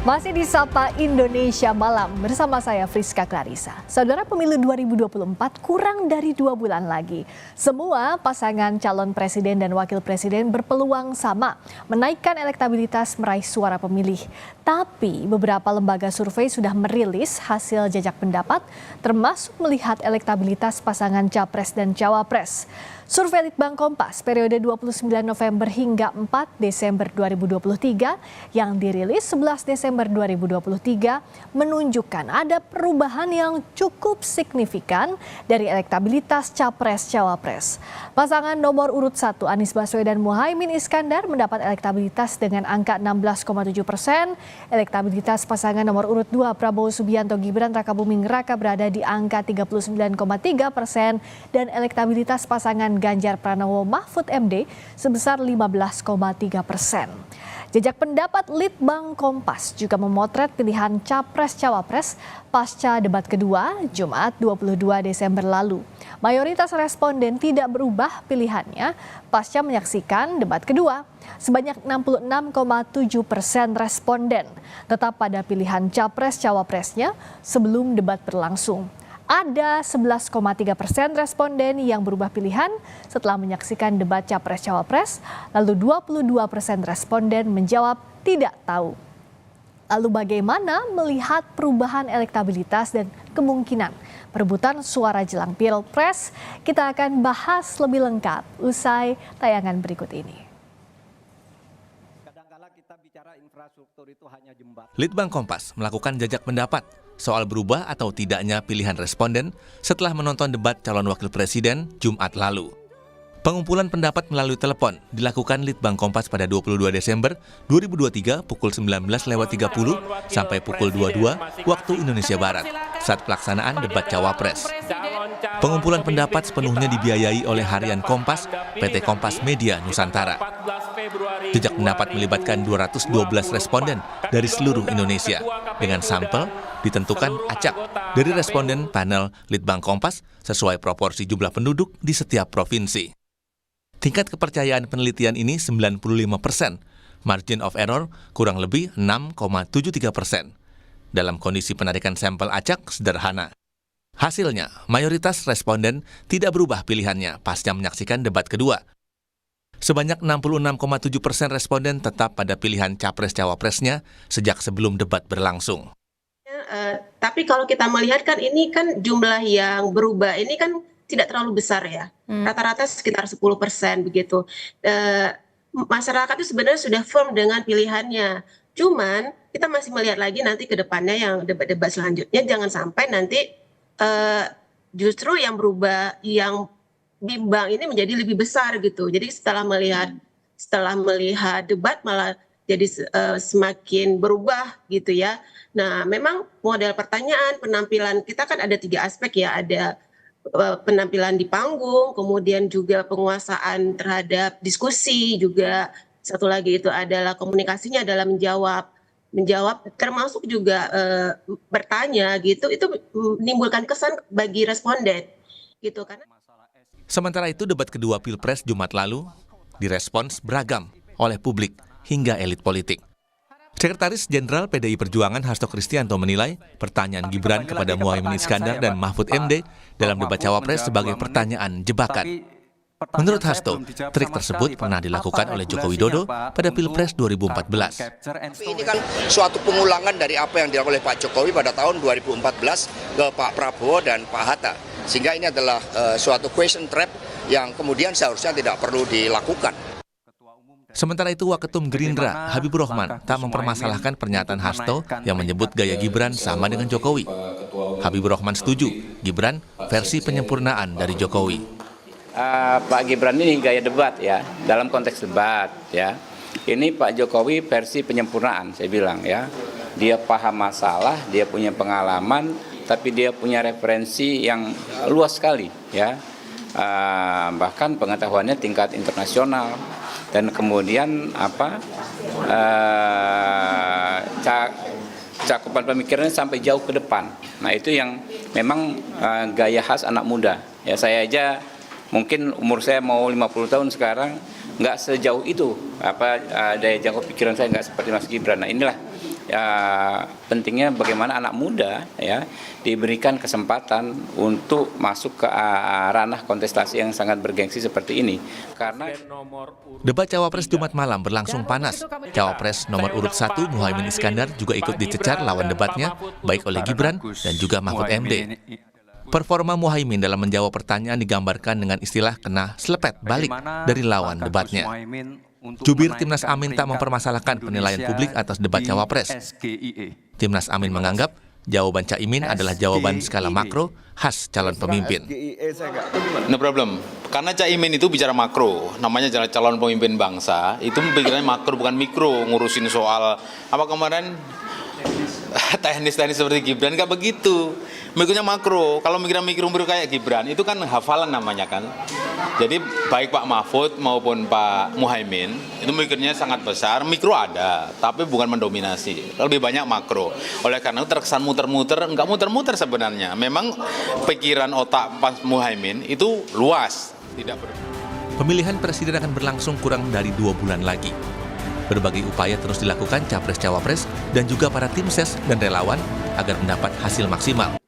Masih di Sapa Indonesia Malam bersama saya Friska Clarissa. Saudara, pemilu 2024 kurang dari 2 bulan lagi. Semua pasangan calon presiden dan wakil presiden berpeluang sama menaikkan elektabilitas meraih suara pemilih. Tapi beberapa lembaga survei sudah merilis hasil jajak pendapat termasuk melihat elektabilitas pasangan capres dan cawapres. Survei Litbang Kompas periode 29 November hingga 4 Desember 2023 yang dirilis 11 Desember 2023 menunjukkan ada perubahan yang cukup signifikan dari elektabilitas capres-cawapres. Pasangan nomor urut 1 Anies Baswedan Muhaimin Iskandar mendapat elektabilitas dengan angka 16,7%. Elektabilitas pasangan nomor urut 2 Prabowo Subianto Gibran Rakabuming Raka berada di angka 39,3% dan elektabilitas pasangan Ganjar Pranowo Mahfud MD sebesar 15,3%. Jajak pendapat Litbang Kompas juga memotret pilihan capres-cawapres pasca debat kedua Jumat 22 Desember lalu. Mayoritas responden tidak berubah pilihannya pasca menyaksikan debat kedua. Sebanyak 66,7% responden tetap pada pilihan capres-cawapresnya sebelum debat berlangsung. Ada 11,3% responden yang berubah pilihan setelah menyaksikan debat capres-cawapres, lalu 22% responden menjawab tidak tahu. Lalu bagaimana melihat perubahan elektabilitas dan kemungkinan perebutan suara jelang Pilpres? Kita akan bahas lebih lengkap usai tayangan berikut ini. Litbang Kompas melakukan jajak pendapat soal berubah atau tidaknya pilihan responden setelah menonton debat calon wakil presiden Jumat lalu. Pengumpulan pendapat melalui telepon dilakukan Litbang Kompas pada 22 Desember 2023 pukul 19.30 sampai pukul 22 waktu Indonesia Barat saat pelaksanaan debat cawapres. Pengumpulan pendapat sepenuhnya dibiayai oleh Harian Kompas, PT Kompas Media Nusantara. Jajak pendapat melibatkan 212 responden dari seluruh Indonesia dengan sampel ditentukan acak dari responden panel Litbang Kompas sesuai proporsi jumlah penduduk di setiap provinsi. Tingkat kepercayaan penelitian ini 95%, margin of error kurang lebih 6,73%. Dalam kondisi penarikan sampel acak sederhana. Hasilnya, mayoritas responden tidak berubah pilihannya pasca menyaksikan debat kedua. Sebanyak 66,7% responden tetap pada pilihan capres-cawapresnya sejak sebelum debat berlangsung. Tapi kalau kita melihat kan ini kan jumlah yang berubah ini kan tidak terlalu besar ya. Rata-rata sekitar 10% begitu. Masyarakat itu sebenarnya sudah firm dengan pilihannya. Cuman kita masih melihat lagi nanti ke depannya yang debat-debat selanjutnya jangan sampai nanti justru yang berubah, yang bimbang ini menjadi lebih besar gitu. Jadi setelah melihat debat malah jadi semakin berubah gitu ya. Nah, memang model pertanyaan, penampilan kita kan ada 3 aspek ya, ada penampilan di panggung, kemudian juga penguasaan terhadap diskusi, juga satu lagi itu adalah komunikasinya dalam menjawab termasuk juga bertanya gitu, itu menimbulkan kesan bagi responden gitu karena. Sementara itu debat kedua Pilpres Jumat lalu direspons beragam oleh publik hingga elit politik. Sekretaris Jenderal PDI Perjuangan Hasto Kristianto menilai pertanyaan Gibran kepada Muhaimin Iskandar dan Mahfud MD dalam debat cawapres sebagai pertanyaan jebakan. Menurut Hasto, trik tersebut pernah dilakukan oleh Joko Widodo pada Pilpres 2014. Ini kan suatu pengulangan dari apa yang dilakukan oleh Pak Jokowi pada tahun 2014 ke Pak Prabowo dan Pak Hatta. Sehingga ini adalah suatu question trap yang kemudian seharusnya tidak perlu dilakukan. Sementara itu, Waketum Gerindra Habibur Rahman tak mempermasalahkan pernyataan Hasto yang menyebut gaya Gibran sama dengan Jokowi. Habibur Rahman setuju, Gibran versi penyempurnaan dari Jokowi. Pak Gibran ini gaya debat ya, dalam konteks debat ya. Ini Pak Jokowi versi penyempurnaan, saya bilang ya. Dia paham masalah, dia punya pengalaman, tapi dia punya referensi yang luas sekali ya. Bahkan pengetahuannya tingkat internasional. Dan kemudian cakupan pemikirannya sampai jauh ke depan. Nah itu yang memang gaya khas anak muda. Ya saya aja mungkin umur saya mau 50 tahun sekarang nggak sejauh itu daya jangkau pikiran saya nggak seperti Mas Gibran. Nah inilah pentingnya bagaimana anak muda ya diberikan kesempatan untuk masuk ke ranah kontestasi yang sangat bergengsi seperti ini. Karena Debat Cawapres Jumat malam berlangsung panas. Cawapres nomor urut 1 Muhaimin Iskandar juga ikut dicecar lawan debatnya, baik oleh Gibran dan juga Mahfud MD. Performa Muhaimin dalam menjawab pertanyaan digambarkan dengan istilah kena selepet balik dari lawan debatnya. Jubir Timnas Amin tak mempermasalahkan penilaian publik atas debat Cawapres. Timnas Amin menganggap jawaban Caimin adalah jawaban skala makro khas calon pemimpin. No problem. Karena Caimin itu bicara makro, namanya calon pemimpin bangsa, itu pikirannya makro bukan mikro, ngurusin soal apa kemarin teknis-teknis seperti Gibran, nggak begitu. Mikirnya makro, kalau mikir-mikir kayak Gibran, itu kan hafalan namanya kan. Jadi baik Pak Mahfud maupun Pak Muhaimin, itu mikirnya sangat besar, mikro ada, tapi bukan mendominasi. Lebih banyak makro. Oleh karena itu terkesan muter-muter, nggak muter-muter sebenarnya. Memang pikiran otak Pak Muhaimin itu luas. Pemilihan presiden akan berlangsung kurang dari 2 bulan lagi. Berbagai upaya terus dilakukan Capres-Cawapres dan juga para tim ses dan relawan agar mendapat hasil maksimal.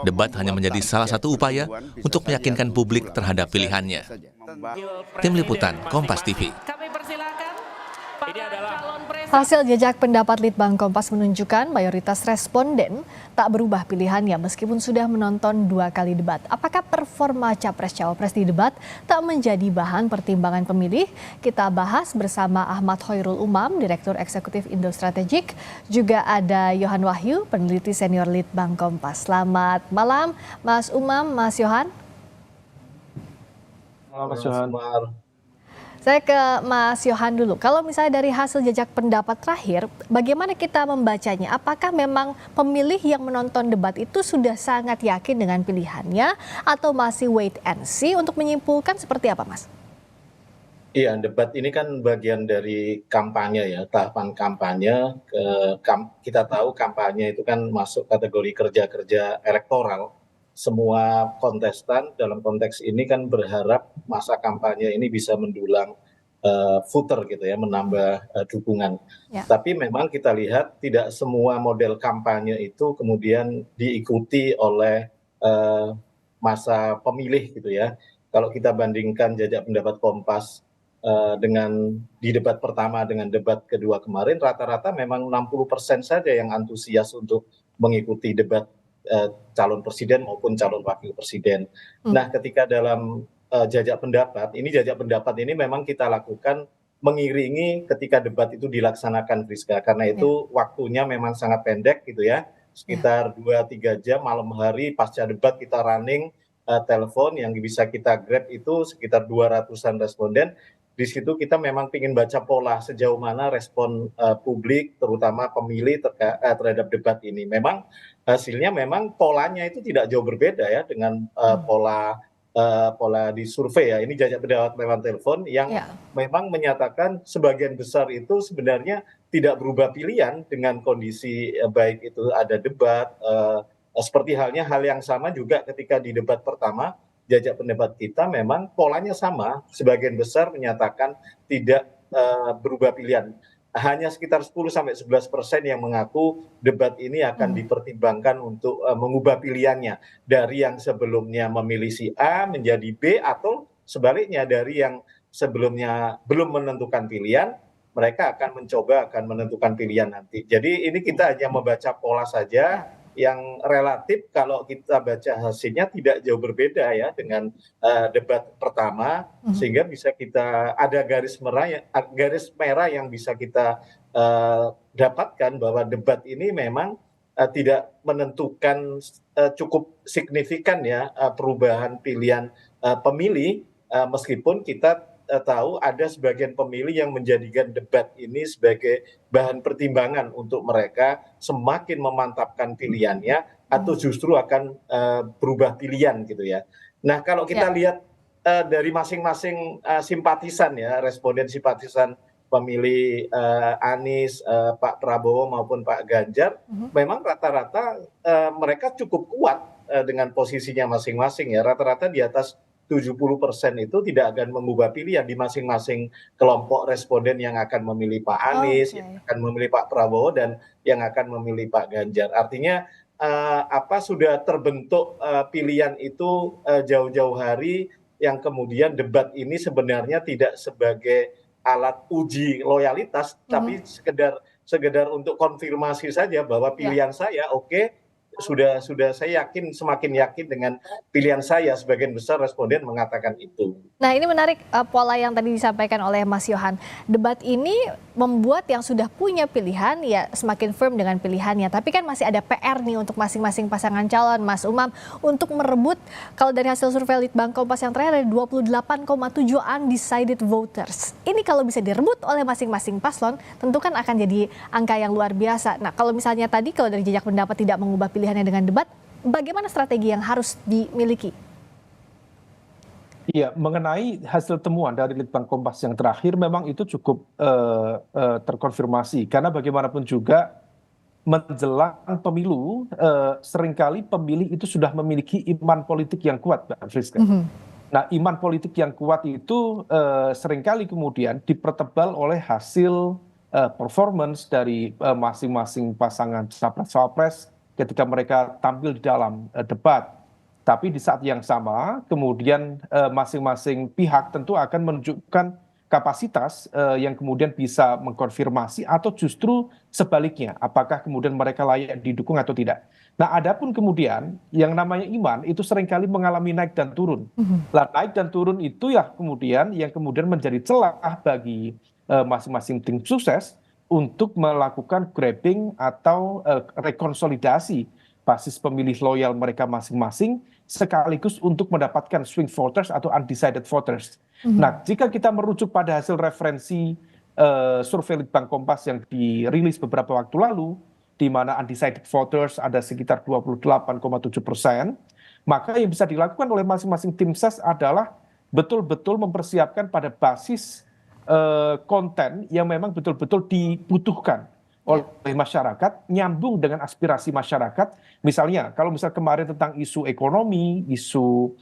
Debat hanya menjadi salah satu upaya untuk meyakinkan publik terhadap pilihannya. Tim Liputan, Kompas TV. Hasil jejak pendapat Litbang Kompas menunjukkan mayoritas responden tak berubah pilihannya meskipun sudah menonton 2 kali debat. Apakah performa Capres-Cawapres di debat tak menjadi bahan pertimbangan pemilih? Kita bahas bersama Ahmad Hoirul Umam, Direktur Eksekutif Indo Strategik. Juga ada Yohan Wahyu, peneliti senior Litbang Kompas. Selamat malam Mas Umam, Mas Yohan. Selamat Mas Yohan. Saya ke Mas Yohan dulu. Kalau misalnya dari hasil jejak pendapat terakhir, bagaimana kita membacanya? Apakah memang pemilih yang menonton debat itu sudah sangat yakin dengan pilihannya atau masih wait and see untuk menyimpulkan seperti apa, Mas? Iya, debat ini kan bagian dari kampanye ya, tahapan kampanye. Kita tahu kampanye itu kan masuk kategori kerja-kerja elektoral. Semua kontestan dalam konteks ini kan berharap masa kampanye ini bisa mendulang voter gitu ya, menambah dukungan. Ya. Tapi memang kita lihat tidak semua model kampanye itu kemudian diikuti oleh masa pemilih gitu ya. Kalau kita bandingkan jajak pendapat Kompas dengan di debat pertama dengan debat kedua kemarin, rata-rata memang 60% saja yang antusias untuk mengikuti debat calon presiden maupun calon wakil presiden. Nah, ketika dalam jajak pendapat ini memang kita lakukan mengiringi ketika debat itu dilaksanakan, Friska, karena itu waktunya memang sangat pendek gitu ya, sekitar 2-3 jam malam hari pasca debat kita running telepon yang bisa kita grab itu sekitar 200-an responden. Di situ kita memang ingin baca pola sejauh mana respon publik, terutama pemilih terhadap debat ini. Memang hasilnya memang polanya itu tidak jauh berbeda ya dengan pola di survei ya. Ini jajak pendapat lewat telepon yang memang menyatakan sebagian besar itu sebenarnya tidak berubah pilihan dengan kondisi baik itu ada debat. Seperti halnya hal yang sama juga ketika di debat pertama, jajak pendapat kita memang polanya sama, sebagian besar menyatakan tidak berubah pilihan. Hanya sekitar 10-11% yang mengaku debat ini akan dipertimbangkan untuk mengubah pilihannya dari yang sebelumnya memilih si A menjadi B, atau sebaliknya dari yang sebelumnya belum menentukan pilihan, mereka akan menentukan pilihan nanti. Jadi ini kita hanya membaca pola saja yang relatif kalau kita baca hasilnya tidak jauh berbeda ya dengan debat pertama, sehingga bisa kita ada garis merah yang bisa kita dapatkan bahwa debat ini memang tidak menentukan cukup signifikan ya perubahan pilihan pemilih, meskipun kita tahu ada sebagian pemilih yang menjadikan debat ini sebagai bahan pertimbangan untuk mereka semakin memantapkan pilihannya atau justru akan berubah pilihan gitu ya. Nah, kalau kita lihat dari masing-masing simpatisan ya, responden simpatisan pemilih Anies, Pak Prabowo maupun Pak Ganjar, memang rata-rata mereka cukup kuat dengan posisinya masing-masing ya, rata-rata di atas 70% itu tidak akan mengubah pilihan di masing-masing kelompok responden yang akan memilih Pak Anies, Oke. yang akan memilih Pak Prabowo, dan yang akan memilih Pak Ganjar. Artinya sudah terbentuk pilihan itu jauh-jauh hari, yang kemudian debat ini sebenarnya tidak sebagai alat uji loyalitas, tapi sekedar untuk konfirmasi saja bahwa pilihan saya oke. Sudah saya yakin, semakin yakin dengan pilihan saya. Sebagian besar responden mengatakan itu. Nah, ini menarik pola yang tadi disampaikan oleh Mas Yohan. Debat ini membuat yang sudah punya pilihan ya semakin firm dengan pilihannya. Tapi kan masih ada PR nih untuk masing-masing pasangan calon, Mas Umam, untuk merebut, kalau dari hasil survei Litbang Kompas yang terakhir ada 28,7 undecided voters. Ini kalau bisa direbut oleh masing-masing paslon, tentu kan akan jadi angka yang luar biasa. Nah, kalau misalnya tadi kalau dari jejak pendapat tidak mengubah pilihannya dengan debat, bagaimana strategi yang harus dimiliki? Iya, mengenai hasil temuan dari Litbang Kompas yang terakhir memang itu cukup terkonfirmasi, karena bagaimanapun juga menjelang pemilu seringkali pemilih itu sudah memiliki iman politik yang kuat, Mbak Friska. Nah, iman politik yang kuat itu seringkali kemudian dipertebal oleh hasil performance dari masing-masing pasangan capres-cawapres ketika mereka tampil di dalam debat. Tapi di saat yang sama, kemudian masing-masing pihak tentu akan menunjukkan kapasitas yang kemudian bisa mengkonfirmasi atau justru sebaliknya, apakah kemudian mereka layak didukung atau tidak. Nah, adapun kemudian yang namanya iman itu seringkali mengalami naik dan turun. Nah, naik dan turun itu ya kemudian yang kemudian menjadi celah bagi masing-masing tim sukses untuk melakukan grabbing atau rekonsolidasi basis pemilih loyal mereka masing-masing, sekaligus untuk mendapatkan swing voters atau undecided voters. Nah, jika kita merujuk pada hasil referensi survei Litbang Kompas yang dirilis beberapa waktu lalu, di mana undecided voters ada sekitar 28,7%, maka yang bisa dilakukan oleh masing-masing tim ses adalah betul-betul mempersiapkan pada basis konten yang memang betul-betul dibutuhkan oleh masyarakat, nyambung dengan aspirasi masyarakat. Misalnya, kalau misal kemarin tentang isu ekonomi, isu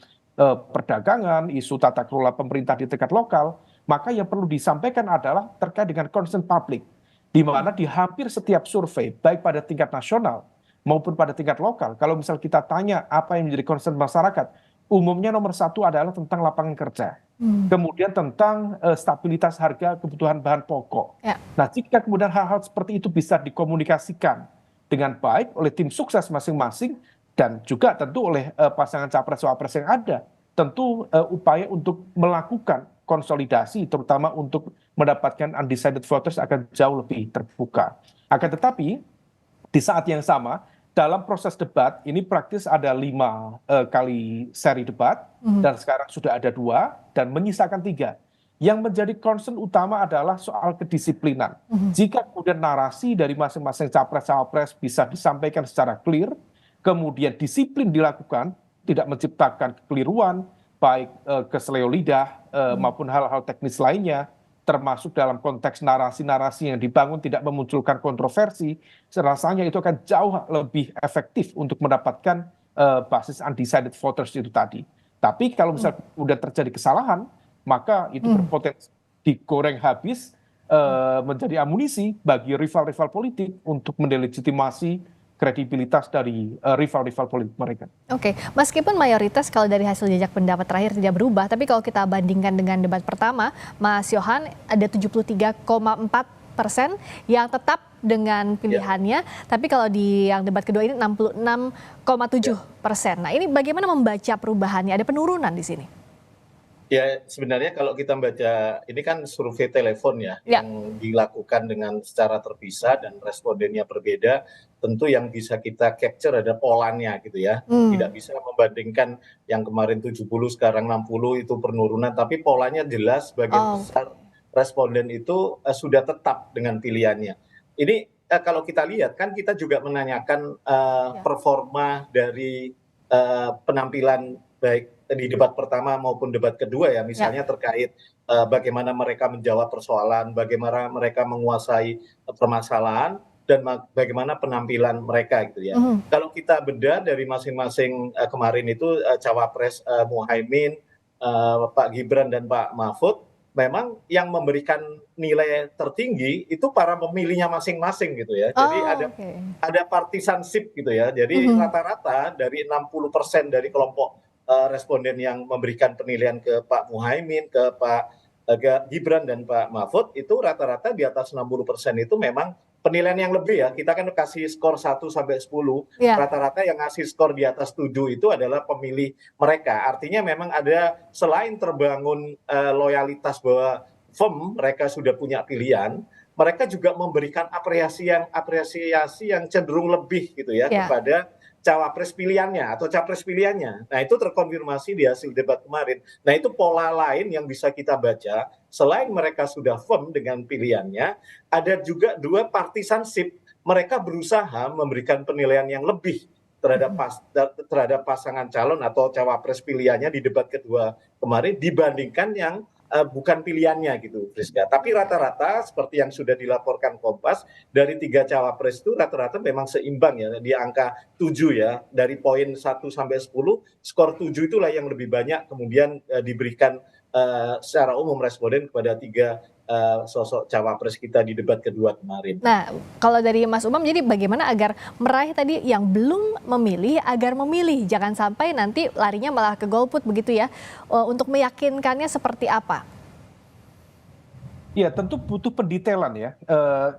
perdagangan, isu tata kelola pemerintah di tingkat lokal, maka yang perlu disampaikan adalah terkait dengan concern publik, di mana di hampir setiap survei, baik pada tingkat nasional maupun pada tingkat lokal, kalau misal kita tanya apa yang menjadi concern masyarakat, umumnya nomor satu adalah tentang lapangan kerja. Kemudian tentang stabilitas harga kebutuhan bahan pokok. Nah, jika kemudian hal-hal seperti itu bisa dikomunikasikan dengan baik oleh tim sukses masing-masing dan juga tentu oleh pasangan capres-cawapres yang ada, tentu upaya untuk melakukan konsolidasi terutama untuk mendapatkan undecided voters akan jauh lebih terbuka. Akan tetapi di saat yang sama, dalam proses debat ini praktis ada 5 kali seri debat dan sekarang sudah ada 2 dan menyisakan 3. Yang menjadi concern utama adalah soal kedisiplinan. Jika kemudian narasi dari masing-masing capres-cawapres bisa disampaikan secara clear, kemudian disiplin dilakukan, tidak menciptakan kekeliruan, baik keseleo lidah maupun hal-hal teknis lainnya, termasuk dalam konteks narasi-narasi yang dibangun tidak memunculkan kontroversi, rasanya itu akan jauh lebih efektif untuk mendapatkan basis undecided voters itu tadi. Tapi kalau misalnya udah terjadi kesalahan, maka itu berpotensi digoreng habis menjadi amunisi bagi rival-rival politik untuk mendelegitimasi kredibilitas dari rival-rival politik mereka. Oke, meskipun mayoritas kalau dari hasil jejak pendapat terakhir tidak berubah, tapi kalau kita bandingkan dengan debat pertama, Mas Yohan ada 73,4% yang tetap dengan pilihannya, tapi kalau di yang debat kedua ini 66,7%. Nah, ini bagaimana membaca perubahannya? Ada penurunan di sini? Ya, sebenarnya kalau kita baca, ini kan survei telepon yang dilakukan dengan secara terpisah dan respondennya berbeda, tentu yang bisa kita capture ada polanya gitu ya. Tidak bisa membandingkan yang kemarin 70 sekarang 60 itu penurunan, tapi polanya jelas sebagian besar responden itu sudah tetap dengan pilihannya. Ini kalau kita lihat kan kita juga menanyakan performa dari penampilan baik di debat pertama maupun debat kedua ya, misalnya terkait bagaimana mereka menjawab persoalan, bagaimana mereka menguasai permasalahan, dan bagaimana penampilan mereka gitu ya. Kalau kita bedah dari masing-masing kemarin itu cawapres Muhaimin, Pak Gibran dan Pak Mahfud, memang yang memberikan nilai tertinggi itu para pemilihnya masing-masing gitu ya. Jadi ada partisanship gitu ya. Jadi rata-rata dari 60% dari kelompok responden yang memberikan penilaian ke Pak Muhaimin, ke Pak Gibran dan Pak Mahfud, itu rata-rata di atas 60% itu memang penilaian yang lebih ya. Kita kan kasih skor 1 sampai 10, rata-rata yang ngasih skor di atas 7 itu adalah pemilih mereka. Artinya memang ada, selain terbangun loyalitas bahwa firm mereka sudah punya pilihan, mereka juga memberikan apresiasi yang cenderung lebih gitu ya kepada cawapres pilihannya atau capres pilihannya. Nah, itu terkonfirmasi di hasil debat kemarin. Nah, itu pola lain yang bisa kita baca. Selain mereka sudah firm dengan pilihannya, ada juga dua partisanship. Mereka berusaha memberikan penilaian yang lebih terhadap pasangan calon atau cawapres pilihannya di debat kedua kemarin dibandingkan yang bukan pilihannya gitu, Friska. Tapi rata-rata seperti yang sudah dilaporkan Kompas, dari 3 cawapres itu rata-rata memang seimbang ya, di angka 7 ya. Dari poin 1 sampai 10, skor 7 itulah yang lebih banyak kemudian diberikan secara umum responden kepada 3 sosok cawapres kita di debat kedua kemarin. Nah, kalau dari Mas Umam, jadi bagaimana agar meraih tadi yang belum memilih agar memilih, jangan sampai nanti larinya malah ke golput begitu ya, untuk meyakinkannya seperti apa? Ya, tentu butuh pendetailan ya,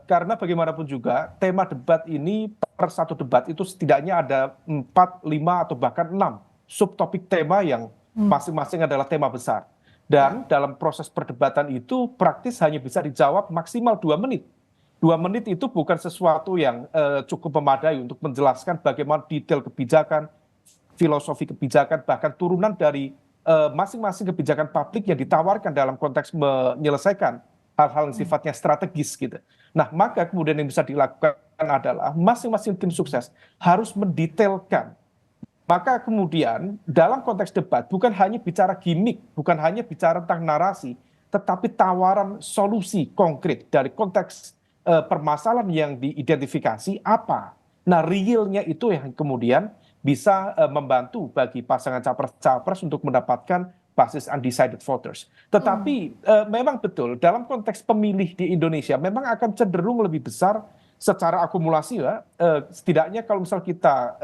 karena bagaimanapun juga tema debat ini per satu debat itu setidaknya ada 4, 5 atau bahkan 6 subtopik tema yang masing-masing adalah tema besar. Dan dalam proses perdebatan itu praktis hanya bisa dijawab maksimal 2 menit. 2 menit itu bukan sesuatu yang cukup memadai untuk menjelaskan bagaimana detail kebijakan, filosofi kebijakan, bahkan turunan dari masing-masing kebijakan publik yang ditawarkan dalam konteks menyelesaikan hal-hal yang sifatnya strategis gitu. Nah, maka kemudian yang bisa dilakukan adalah masing-masing tim sukses harus mendetailkan. Maka kemudian dalam konteks debat bukan hanya bicara gimmick, bukan hanya bicara tentang narasi, tetapi tawaran solusi konkret dari konteks permasalahan yang diidentifikasi apa. Nah, realnya itu yang kemudian bisa membantu bagi pasangan capres-capres untuk mendapatkan basis undecided voters. Tetapi memang betul dalam konteks pemilih di Indonesia memang akan cenderung lebih besar secara akumulasi ya, setidaknya kalau misal kita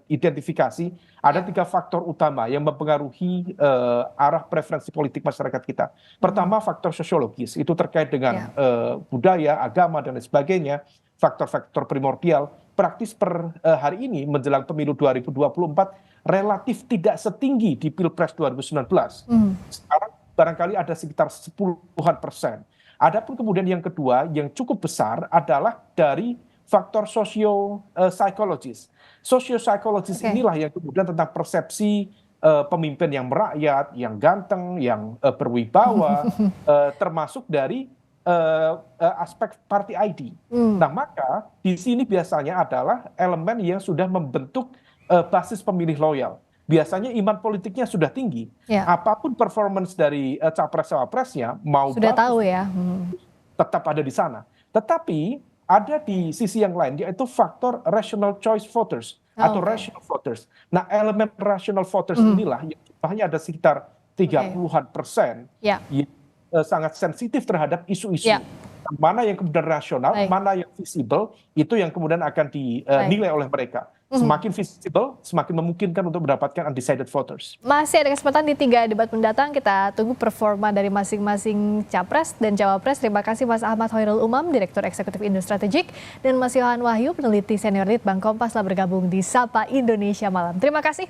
identifikasi ada 3 faktor utama yang mempengaruhi arah preferensi politik masyarakat kita. Pertama, faktor sosiologis, itu terkait dengan budaya, agama dan lain sebagainya. Faktor-faktor primordial praktis per hari ini menjelang pemilu 2024 relatif tidak setinggi di Pilpres 2019. Sekarang barangkali ada sekitar 10%. Adapun kemudian yang kedua yang cukup besar adalah dari faktor sosio-psikologis. Sosio-psikologis inilah yang kemudian tentang persepsi pemimpin yang merakyat, yang ganteng, yang berwibawa, termasuk dari aspek party ID. Nah, maka di sini biasanya adalah elemen yang sudah membentuk basis pemilih loyal. Biasanya iman politiknya sudah tinggi. Apapun performance dari capres-cawapresnya mau sudah bagus, tahu ya. Tetap ada di sana. Tetapi ada di sisi yang lain yaitu faktor rational choice voters atau rational voters. Nah, elemen rational voters inilah yang jumlahnya ada sekitar 30-an% yang sangat sensitif terhadap isu-isu. Mana yang kemudian rasional, mana yang visible, itu yang kemudian akan dinilai oleh mereka. Semakin visible, semakin memungkinkan untuk mendapatkan undecided voters. Masih ada kesempatan di 3 debat mendatang, kita tunggu performa dari masing-masing capres dan cawapres. Terima kasih Mas Ahmad Hoirul Umam, Direktur Eksekutif Indo Strategik, dan Mas Yohan Wahyu, peneliti senior Litbang Kompas, telah bergabung di Sapa Indonesia Malam. Terima kasih.